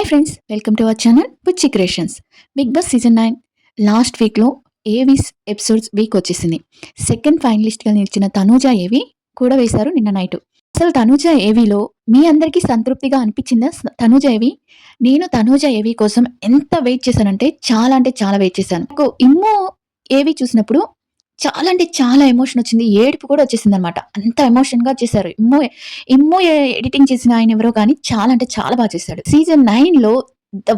Hi friends, welcome to our channel Buchi creations. Bigg Boss season 9 last వీక్లో AVs episodes week వచ్చేసింది. Second ఫైనలిస్ట్గా నిలిచిన తనూజ ఏవి కూడా వేశారు నిన్న నైట్. అసలు తనూజ ఏవిలో మీ అందరికీ సంతృప్తిగా అనిపించిందా? తనూజ ఏవి, నేను తనూజ ఏవి కోసం ఎంత వెయిట్ చేశానంటే చాలా వెయిట్ చేశాను. నాకు ఇమ్మో ఏవి చూసినప్పుడు చాలా అంటే చాలా ఎమోషన్ వచ్చింది. ఏడుపు కూడా వచ్చేసింది అనమాట. అంత ఎమోషన్‌గా చేశారు. ఇమ్ము ఎడిటింగ్ చేసిన ఆయన ఎవరో గాని చాలా అంటే చాలా బాగా చేశాడు. సీజన్ 9లో ద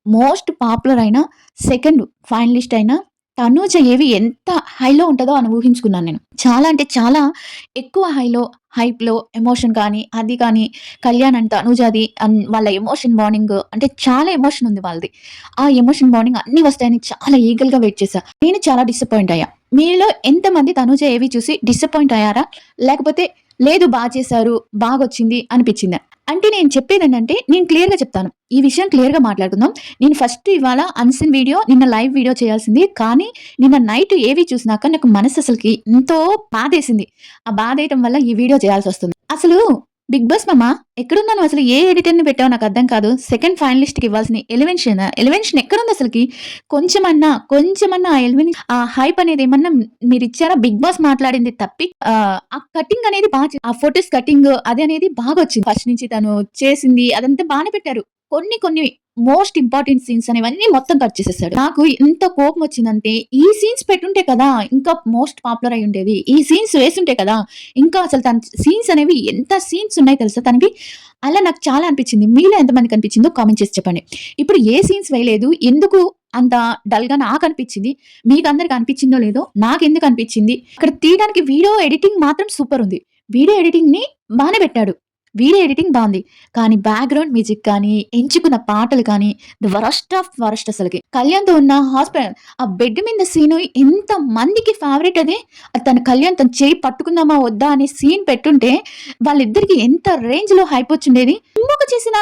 మోస్ట్ పాపులర్ అయిన సెకండ్ ఫైనలిస్ట్ అయిన తనూజ ఏవి ఎంత హైలో ఉంటదో అని ఊహించుకున్నాను నేను. చాలా అంటే చాలా ఎక్కువ హైప్‌లో ఎమోషన్ కానీ, అది కానీ కళ్యాణ్ అండ్ తనూజది వాళ్ళ ఎమోషన్ బాండింగ్ అంటే చాలా ఎమోషన్ ఉంది వాళ్ళది. ఆ ఎమోషన్ బాండింగ్ అన్నీ వస్తాయని చాలా ఈగర్‌గా వెయిట్ చేశా. నేను చాలా డిసప్పాయింట్ అయ్యా. మీలో ఎంతమంది తనూజ ఏవి చూసి డిసప్పాయింట్ అయ్యారా? లేకపోతే లేదు చేశారు, బాగొచ్చింది అనిపించిందా? అంటే నేను చెప్పేదేంటంటే నేను క్లియర్‌గా చెప్తాను. ఈ విషయం క్లియర్‌గా మాట్లాడుకుందాం. నేను ఫస్ట్ ఇవాళ అన్‌సీన్ వీడియో, నిన్న లైవ్ వీడియో చేయాల్సింది. కానీ నిన్న నైట్ ఏవి చూసినాక నాకు మనసు అసలకి ఎంతో బాధేసింది. ఆ బాధేయటం వల్ల ఈ వీడియో చేయాల్సొస్తుంది. అసలు బిగ్ బాస్ మామ ఎక్కడున్నాను? అసలు ఏ ఎడిటర్‌ని పెట్టావో నాకు అర్థం కాదు. సెకండ్ ఫైనలిస్ట్‌కి ఇవ్వాల్సిన ఎలివేషన్ ఎక్కడుంది అసలకి? కొంచెమన్నా ఆ హైప్ అనేది ఏమన్నా మీరిచ్చారా? బిగ్ బాస్ మాట్లాడింది తప్పి ఆ కటింగ్ అనేది ఆ ఫోటోస్ కటింగ్ అది అనేది బాగొచ్చింది. ఫస్ట్ నుంచి తను చేసింది అదంతా బానే పెట్టారు. కొన్ని మోస్ట్ ఇంపార్టెంట్ సీన్స్ అనేవన్నీ మొత్తం కట్ చేసేసాడు. నాకు ఎంత కోపం వచ్చిందంటే ఈ సీన్స్ పెట్టుంటే కదా ఇంకా మోస్ట్ పాపులర్ అయి ఉండేది. ఈ సీన్స్ వేసుంటే కదా ఇంకా అసలు తన సీన్స్ అనేవి ఎంత సీన్స్ ఉన్నాయి తెలుసా తనకి? అలా నాకు చాలా అనిపించింది. మీలో ఎంతమందికి అనిపించిందో కామెంట్ చేసి చెప్పండి. ఇప్పుడు ఏ సీన్స్ వేయలేదు, ఎందుకు అంత డల్ గా నాకు అనిపించింది? మీకు అందరికి అనిపించిందో లేదో నాకెందుకు అనిపించింది? ఇక్కడ తీయడానికి వీడియో ఎడిటింగ్ మాత్రం సూపర్ ఉంది. వీడియో ఎడిటింగ్ ని బానే పెట్టాడు. వీడియో ఎడిటింగ్ బాగుంది. కానీ బ్యాక్‌గ్రౌండ్ మ్యూజిక్ కానీ, ఎంచుకున్న పాటలు కానీ ది వరస్ట్ ఆఫ్ వరస్ట్ అసలకి. కళ్యాణ్‌తో ఉన్న హాస్పిటల్ ఆ బెడ్ మీద సీను ఎంత మందికి ఫేవరెట్ అది. తన కళ్యాణ్ తన చేయి పట్టుకుందామా వద్దా అనే సీన్ పెట్టుంటే వాళ్ళిద్దరికి ఎంత రేంజ్‌లో హైప్ వచ్చుండేది. ఇంకొక చేసిన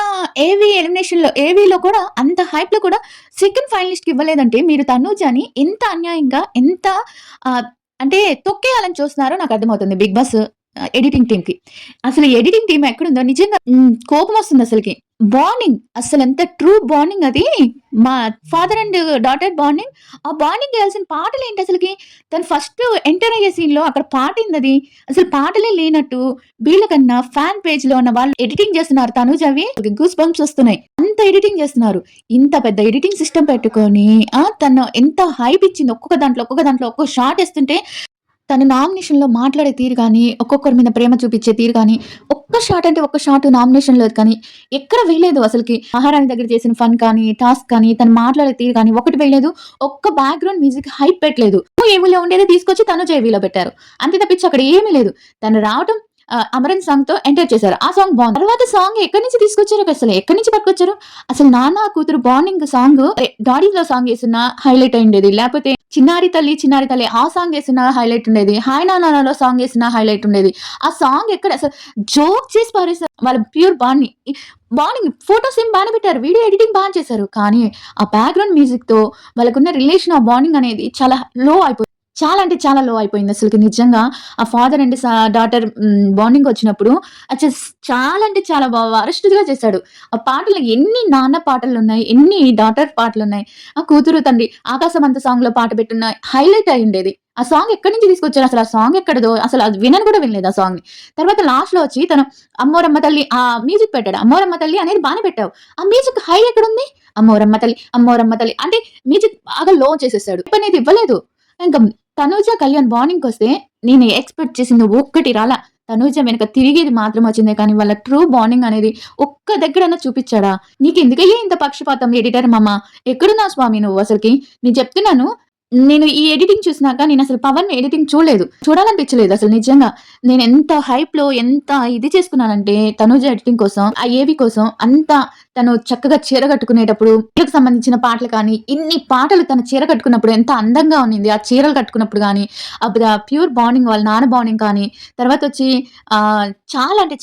ఏవీలో కూడా అంత హైప్‌లో కూడా సెకండ్ ఫైనలిస్ట్‌కి ఇవ్వలేదంటే మీరు తనూజని ఎంత అన్యాయంగా ఎంత అంటే తొక్కేయాలని చూస్తున్నారో నాకు అర్థమవుతుంది బిగ్ బాస్ ఎడిటింగ్ టీమ్‌కి. అసలు ఎడిటింగ్ టీమ్ ఎక్కడుందో నిజంగా కోపం వస్తుంది అసలకి. బాండింగ్ అసలెంత ట్రూ బాండింగ్ అది. మా ఫాదర్ అండ్ డాటర్ బాండింగ్. ఆ బాండింగ్ ఎయాల్సిన పాటలేంటి అసలకి? తను ఫస్ట్ ఎంటర్ అయ్యే సీన్‌లో అక్కడ పాటేందది? అసలు పాటలే లేనట్టు వీళ్ళకన్నా ఫ్యాన్ పేజ్‌లో ఉన్న వాళ్ళు ఎడిటింగ్ చేస్తున్నారు. తనూజవి గూస్ బంప్స్ వస్తున్నాయి. అంత ఎడిటింగ్ చేస్తున్నారు. ఇంత పెద్ద ఎడిటింగ్ సిస్టమ్ పెట్టుకొని తను ఎంత హైప్ ఇచ్చింది. ఒక్కొక్క దాంట్లో ఒక్కొక్క షాట్ ఏస్తుంటే తన నామినేషన్‌లో మాట్లాడే తీరు గాని, ఒక్కొక్కరి మీద ప్రేమ చూపిచ్చే తీరు గాని, ఒక్క షాట్ అంటే ఒక్క షాట్ నామినేషన్‌లో కానీ, ఎక్కడ వేయలేదు అసలకి. మహారాణి దగ్గర చేసిన ఫన్ కానీ, టాస్క్ కానీ, తను మాట్లాడే తీరు కానీ ఒకటి వేయలేదు. ఒక్క బ్యాక్‌గ్రౌండ్ మ్యూజిక్ హైప్ పెట్టలేదు. ఏవిలో ఉండేది తీసుకొచ్చి తనుజ ఏవిలో పెట్టారు. అంతే తప్పించి అక్కడ ఏమీ లేదు. తను రావటం అమరన్ సాంగ్‌తో ఎంటర్ చేశారు. ఆ సాంగ్ బావుంది. తర్వాత సాంగ్ ఎక్కడి నుంచి తీసుకొచ్చారో అసలు ఎక్కడి నుంచి పట్టుకొచ్చారు? అసలు నాన్న కూతురు బాండింగ్ సాంగ్ డాడీలో సాంగ్ యేసున్నా హైలైట్ అయ్యుండేది. లేకపోతే చిన్నారి తల్లి ఆ సాంగ్ యేసినా హైలైట్ ఉండేది. హాయ్ నాన్నలో సాంగ్ యేసినా హైలైట్ ఉండేది. ఆ సాంగ్ ఎక్కడ అసలు జోక్ చేసి పారేసారు. వాళ్ళ ప్యూర్ బాండింగ్ ఫోటోస్ ఏం బానే పెట్టారు. వీడియో ఎడిటింగ్ బాగా చేశారు. కానీ ఆ బ్యాక్‌గ్రౌండ్ మ్యూజిక్‌తో వాళ్ళకున్న రిలేషన్ ఆ బాండింగ్ అనేది చాలా లో అయిపోయింది. చాలా అంటే చాలా లో అయిపోయింది అసలకి నిజంగా. ఆ ఫాదర్ అండ్ డాటర్ బాండింగ్ వచ్చినప్పుడు చాలా అంటే చాలా వరస్ట్‌గా చేశాడు. ఆ పాటలు ఎన్ని నాన్న పాటలున్నాయి, ఎన్ని డాటర్ పాటలున్నాయి. ఆ కూతురు తండ్రి 'ఆకాశమంత' సాంగ్‌లో పాట పెట్టున్న హైలైట్ అయ్యుండేది. ఆ సాంగ్ ఎక్కడి నుంచి తీసుకొచ్చారు? అసలు ఆ సాంగ్ ఎక్కడిదో అసలు అది వినను కూడా వినలేదు ఆ సాంగ్‌ని. తర్వాత లాస్ట్‌లో వచ్చి తను 'అమ్మోరమ్మ తల్లి' ఆ మ్యూజిక్ పెట్టాడు. 'అమ్మోరమ్మ తల్లి' అనేది బానే పెట్టావు. ఆ మ్యూజిక్ హై ఎక్కడుంది? 'అమ్మోరమ్మ తల్లి' అంటే మ్యూజిక్ బాగా లో చేసేసాడు. హైప్ అనేది ఇవ్వలేదు. ఇంక తనూజ, కళ్యాణ్ బాండింగ్‌కొస్తే నేను ఎక్స్‌పెక్ట్ చేసింది ఒక్కటి రాలా. తనూజ వెనక తిరిగేది మాత్రం వచ్చిందే కానీ వాళ్ళ ట్రూ బాండింగ్ అనేది ఒక్క దగ్గరన్నా చూపిచ్చాడా? నీకెందుకయ్యా ఇంత పక్షపాతం ఎడిటర్ మామ? ఎక్కడున్నావు స్వామి నువ్వు అసలకి? నేను చెప్తున్నాను. నేను ఈ ఎడిటింగ్ చూసినాక నేనసలు పవన్ ఎడిటింగ్ చూడలేదు. చూడాలనిపించలేదు అసలు నిజంగా. నేనెంత హైప్‌లో ఎంత ఇది చేసుకున్నానంటే తనూజ ఎడిటింగ్ కోసం, ఆ ఏవి కోసం అంత తను చక్కగా చీర కట్టుకునేటప్పుడు చీరకు సంబంధించిన పాటలు కానీ, ఇన్ని పాటలు తను చీర కట్టుకున్నప్పుడు ఎంత అందంగా ఉన్నింది. ఆ చీరలు కట్టుకున్నప్పుడు గానీ, ప్యూర్ బాండింగ్ వాళ్ళ నాన్న బాండింగ్ కానీ, తర్వాతొచ్చి చాలా అంటే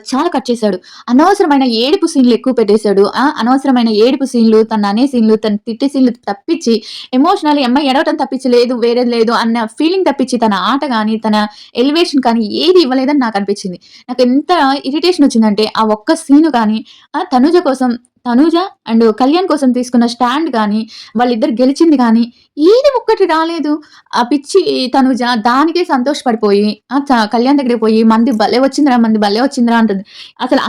చాలా కట్ చేశాడు. అనవసరమైన ఏడుపు సీన్‌లు ఎక్కువ పెట్టేశాడు. అనవసరమైన ఏడుపు సీన్‌లు, తనని అనే సీన్‌లు, తను తిట్టే సీన్‌లు తప్పించి ఎమోషనల్ ఈ అమ్మాయి ఏడవటం తప్పించి లేదు, వేరేది లేదు అన్న ఫీలింగ్ తప్పించి తన ఆట గాని, తన ఎలివేషన్ కానీ ఏది ఇవ్వలేదని నాకనిపించింది. నాకెంత ఇరిటేషన్ వచ్చిందంటే ఆ ఒక్క సీను గాని తనుజ కోసం తనూజ అండ్ కళ్యాణ్ కోసం తీసుకున్న స్టాండ్ గాని, వాళ్ళిద్దరు గెలిచింది గాని, ఏది ఒక్కటి రాలేదు. ఆ పిచ్చి తనూజ దానికే సంతోషపడిపోయి కళ్యాణ్ దగ్గరికి పోయి "మంది భలే వచ్చిందిరా, మంది భలే వచ్చిందిరా" అంటుంది.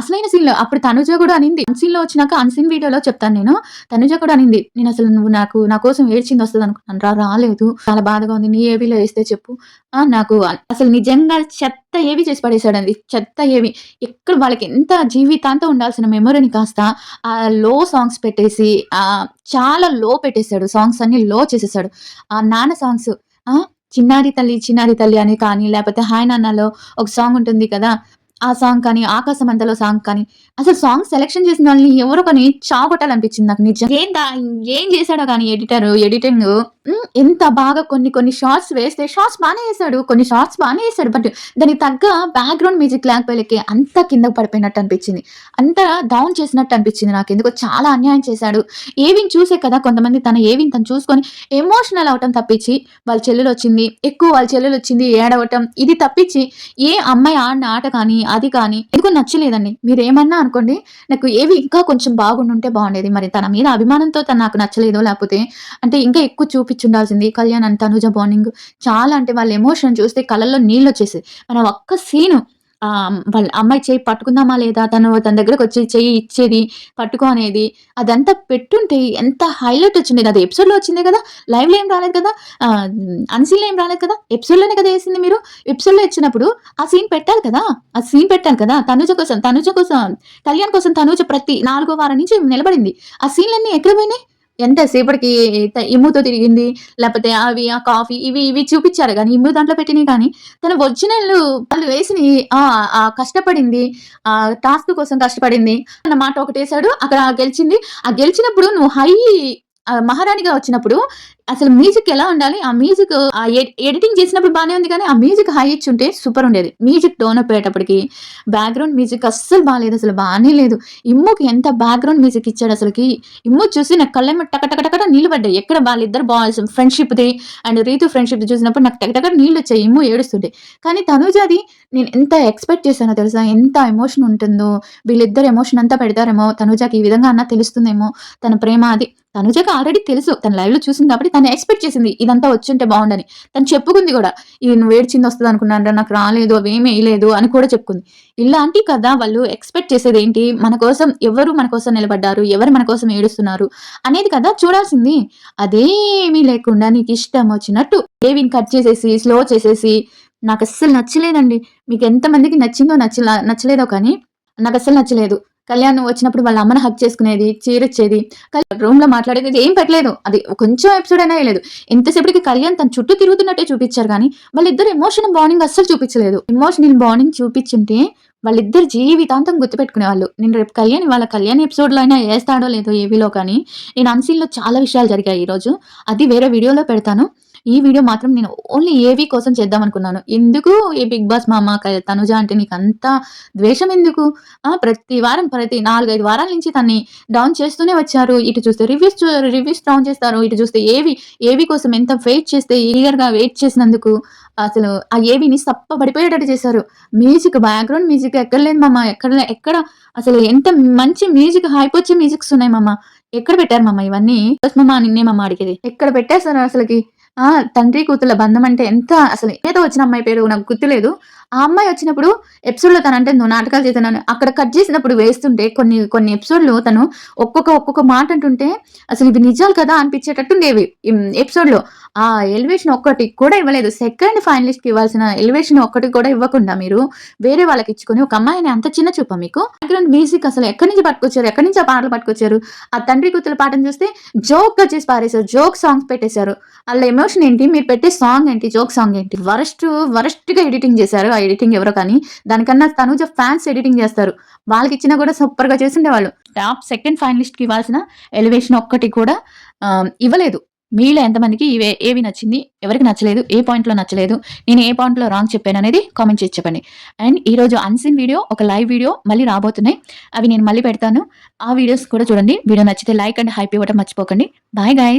అసలైన సీన్‌లో అప్పుడు తనూజ కూడా అనింది. అన్‌సీన్‌లో వచ్చినాక అన్‌సీన్ వీడియోలో చెప్తాను నేను. తనూజ కూడా అనింది. "నేనసలు నువ్వు నా కోసం ఏడ్చింది వస్తదనుకున్నాను రా, రాలేదు. చాలా బాధగా ఉంది. నీ ఏవీలో ఏస్తే చెప్పు. నాకు అసలు నిజంగా చెత్త ఏవి చేసి పడేసాడండి. చెత్త ఏవి. ఎక్కడ వాళ్ళకి ఎంత జీవితాంతం ఉండాల్సిన మెమొరీని కాస్త లో సాంగ్స్ పెట్టేసి చాలా లో పెట్టేసాడు. సాంగ్స్ అన్నీ లో చేసేసాడు. ఆ నాన్న సాంగ్స్ ఆ! 'చిన్నారి తల్లి చిన్నారి తల్లి' అని కానీ, లేపోతే 'హాయ్ నాన్నలో' ఒక సాంగ్ ఉంటుంది కదా! ఆ సాంగ్ కానీ, 'ఆకాశమంతలో' సాంగ్ కానీ, అసలు సాంగ్ సెలక్షన్ చేసిన వాళ్ళని ఎవరో కానీ చావగొట్టాలనిపించింది నాకు నిజం. ఏం చేశాడో గాని ఎడిటింగు ఎంత బాగా కొన్ని షార్ట్స్ వేస్తే షార్ట్స్ బానే ఏసాడు. కొన్ని షార్ట్స్ బానే ఏసాడు. బట్ దానికి తగ్గ బ్యాక్‌గ్రౌండ్ మ్యూజిక్ లేకపోయేలకి అంతా కిందకి పడిపోయినట్టు అనిపించింది. అంతా డౌన్ చేసినట్టు అనిపించింది నాకెందుకో. చాలా అన్యాయం చేశాడు. ఏవిని చూసే కదా కొంతమంది తన ఏవిని తను చూసుకొని ఎమోషనల్ అవ్వటం తప్పించి, వాళ్ళ చెల్లెలొచ్చింది ఏడవటం ఇది తప్పించి, ఏ అమ్మాయి ఆడిన ఆట కానీ, అది కానీ ఎందుకో నచ్చలేదండి. మీరేమన్నా అనుకోండి. నాకు ఏవి ఇంకా కొంచెం బాగుండుంటే బాగుండేది. మరి తన మీద అభిమానంతో తను నాకు నచ్చలేదో, లేకపోతే అంటే ఇంకా ఎక్కువ చూపించుండాల్సింది. కళ్యాణ్ అండ్ తనుజ బాండింగ్ చాలా, అంటే వాళ్ళ ఎమోషన్ చూస్తే కళ్ళల్లో నీళ్ళొచ్చేసాయి. మనం ఒక్క సీను వాళ్ళ అమ్మాయి చెయ్యి పట్టుకుందామా లేదా, తన దగ్గరకొచ్చి చెయ్యి ఇచ్చేది, పట్టుకో అనేది, అదంతా పెట్టుంటే ఎంత హైలైట్ వచ్చిండేది. అది ఎపిసోడ్‌లో వచ్చిందే కదా! లైవ్‌లో ఏం రాలేదు కదా! అన్‌సీన్‌లో ఏం రాలేదు కదా! ఎపిసోడ్‌లోనే కదా ఏసింది మీరు. ఎపిసోడ్‌లో ఇచ్చినప్పుడు ఆ సీన్ పెట్టాలి కదా! ఆ సీన్ పెట్టాలి కదా! కళ్యాణ్ కోసం తనూజ ప్రతి 4గో వారం నుంచి నిలబడింది. ఆ సీన్‌లన్నీ ఎక్కడ పోయినాయి? ఎంత సేపటికి ఇమ్ముతో తిరిగింది. లేపోతే ఆ కాఫీ ఇవి చూపిచ్చారు గానీ, ఇమ్ము దాంట్లో పెట్టినయి కానీ, తన ఒరిజినల్ వాళ్ళు వేసినయి కష్టపడింది. టాస్క్ కోసం కష్టపడింది అన్న మాట ఒకటేసాడు. అక్కడ గెలిచింది. ఆ గెలిచినప్పుడు నువ్వు మహారాణిగా వచ్చినప్పుడు అసలు మ్యూజిక్ ఎలా ఉండాలి? ఆ మ్యూజిక్ ఎడిటింగ్ చేసినప్పుడు బానే ఉంది కానీ, ఆ మ్యూజిక్ హై ఇచ్చుంటే సూపరుండేది. మ్యూజిక్ టోన్ అయ్యేటప్పటికి బ్యాక్‌గ్రౌండ్ మ్యూజిక్ అస్సలు బాలేదు. అసలు బానే లేదు. ఇమ్ముకి ఎంత బ్యాక్‌గ్రౌండ్ మ్యూజిక్ ఇచ్చాడసలకి. ఇమ్ము చూసి నాకు కళ్ళెమ్మట టక టక టక నీళ్లు పడ్డాయి. ఎక్కడ వాళ్ళిద్దరు బాయ్స్ ఫ్రెండ్‌షిప్‌ది అండ్ రీతు ఫ్రెండ్‌షిప్‌ది చూసినప్పుడు నాకు టక టక నీళ్లొచ్చాయి. ఇమ్ము ఏడుస్తుంటే. కానీ తనుజాది నేను ఎంత ఎక్స్‌పెక్ట్ చేశానో తెలుసా? ఎంత ఎమోషన్ ఉంటుందో, వీళ్ళిద్దరు ఎమోషన్ అంతా పెడతారేమో, తనుజాకి ఈ విధంగా అన్నా తెలుస్తుందేమో తన ప్రేమ అది. తనుజకి ఆల్రెడీ తెలుసు. తను లైవ్‌లో చూసింది కాబట్టి తను ఎక్స్‌పెక్ట్ చేసింది. ఇదంతా వచ్చుంటే బావుండని. తను చెప్పుకుంది గూడా. "ఇది నువ్వు ఏడ్చింది వస్తదనుకున్నానురా, నాకు రాలేదు, అవేమి ఎయలేదు" అని కూడా చెప్పుకుంది. ఇలాంటి కదా వాళ్ళు ఎక్స్‌పెక్ట్ చేసేదేంటి? మన కోసం ఎవరు మన కోసం నిలబడ్డారు? ఎవరు మన కోసం ఏడుస్తున్నారు? అనేది కదా చూడాల్సింది. అదేమీ లేకుండా నీకిష్టమొచ్చినట్టు ఏవిని కట్ చేసేసి, స్లో చేసేసి నాకస్సలు నచ్చలేదండి. మీకెంత మందికి నచ్చిందో నచ్చలేదో కానీ నాకస్సలు నచ్చలేదు. కళ్యాణ్ వచ్చినప్పుడు వాళ్ళ అమ్మని హగ్ చేసుకునేది, చీరిచ్చేది, రూమ్‌లో మాట్లాడేది ఏం పెట్టలేదు. అది కొంచెం ఎపిసోడ్ అయినా ఎయలేదు. ఎంతసేపటికి కళ్యాణ్ తన చుట్టూ తిరుగుతున్నట్టే చూపిచ్చారు గానీ, వాళ్ళిద్దరు ఎమోషనల్ బాండింగ్ అస్సలు చూపిచ్చలేదు. ఎమోషనల్ బాండింగ్ చూపిచ్చుంటే వాళ్ళిద్దరు జీవితాంతం గుర్తుపెట్టుకునేవాళ్ళు. నేను రేపు కళ్యాణ్ ఎపిసోడ్‌లో అయినా ఏస్తాడో లేదో ఏవీలో కానీ, నేను అన్‌సీన్‌లో చాలా విషయాలు జరిగాయి ఈరోజు. అది వేరే వీడియోలో పెడతాను. ఈ వీడియో మాత్రం నేను ఓన్లీ ఏవి కోసం చేద్దామనుకున్నాను. ఎందుకు ఈ 'బిగ్ బాస్' మామ తనుజ అంటే నీకంత ద్వేషం ఎందుకు? ప్రతి వారం 4, 5 వారాల నుంచి తనని డౌన్ చేస్తూనే వచ్చారు. ఇటు చూస్తే రివ్యూస్ డౌన్ చేస్తారు. ఇటు చూస్తే ఏవి కోసం ఎంత వెయిట్ చేస్తే ఈగర్‌గా వెయిట్ చేసినందుకు అసలు ఆ ఏవిని సప్పబడిపోయేటట్టు చేశారు. బ్యాక్‌గ్రౌండ్ మ్యూజిక్ ఎక్కడ లేదు మామ. ఎక్కడ అసలు ఎంత మంచి మ్యూజిక్ హైపొచ్చే మ్యూజిక్స్ ఉన్నాయి మామ. ఎక్కడ పెట్టారు మామ ఇవన్నీ? బస్ మామ నిన్నే మామ అడిగేది. ఎక్కడ పెట్టేసారు అసలకి? తండ్రి కూతుర్ల బంధం అంటే ఎంత అసలు ఏదో వచ్చిన అమ్మాయి పేరు నాకు గుర్తులేదు. ఆ అమ్మాయి వచ్చినప్పుడు ఎపిసోడ్‌లో తనంటే "నువ్వు నాటకాలు చేస్తున్నాను" అక్కడ కట్ చేసినప్పుడు వేస్తుంటే కొన్ని ఎపిసోడ్‌లో తను ఒక్కొక్క మాట అంటుంటే అసలు ఇవి నిజాలు కదా అనిపించేటట్టుండేవి. ఎపిసోడ్‌లో ఆ ఎలివేషన్ ఒక్కటి కూడా ఇవ్వలేదు. సెకండ్ ఫైనలిస్ట్‌కి ఇవ్వాల్సిన ఎలివేషన్ ఒక్కటి కూడా ఇవ్వకుండా మీరు వేరే వాళ్ళకిచ్చుకొని ఒక అమ్మాయిని అంత చిన్న చూపా మీకు? బ్యాక్‌గ్రౌండ్ మ్యూజిక్ అసలు ఎక్కడి నుంచి పట్టుకొచ్చారు? ఎక్కడి నుంచి ఆ పాటలు పట్టుకొచ్చారు? ఆ తండ్రి కూతుర్ల పాటను చూస్తే జోక్‌గా చేసి పారేశారు. జోక్ సాంగ్స్ పెట్టేశారు. ఆళ్ళ ఎమోషన్ ఏంటి? మీరు పెట్టే సాంగ్ ఏంటి? జోక్ సాంగ్ ఏంటి? వరస్ట్‌గా ఎడిటింగ్ చేశారు. ఆ ఎడిటింగ్ ఎవరో కానీ. దానికన్నా తనూజ ఫ్యాన్స్ ఎడిటింగ్ చేస్తారు. వాళ్ళకిచ్చినా కూడా సూపర్‌గా చేసుండేవాళ్ళు. టాప్ సెకండ్ ఫైనలిస్ట్‌కి ఇవ్వాల్సిన ఎలివేషన్ ఒక్కటి కూడా ఇవ్వలేదు. మీలో ఎంతమందికి ఏవి నచ్చింది? ఎవరికి నచ్చలేదు? ఏ పాయింట్‌లో నచ్చలేదు? నేను ఏ పాయింట్‌లో రాంగ్ చెప్పాననేది కామెంట్ చేసి చెప్పండి. అండ్ ఈరోజు అన్‌సీన్ వీడియో, ఒక లైవ్ వీడియో మళ్ళీ రాబోతున్నాయి. అవి నేను మళ్ళీ పెడతాను. ఆ వీడియోస్ కూడా చూడండి. వీడియో నచ్చితే లైక్ అండ్ హైప్ ఇవ్వడం మర్చిపోకండి. Bye guys.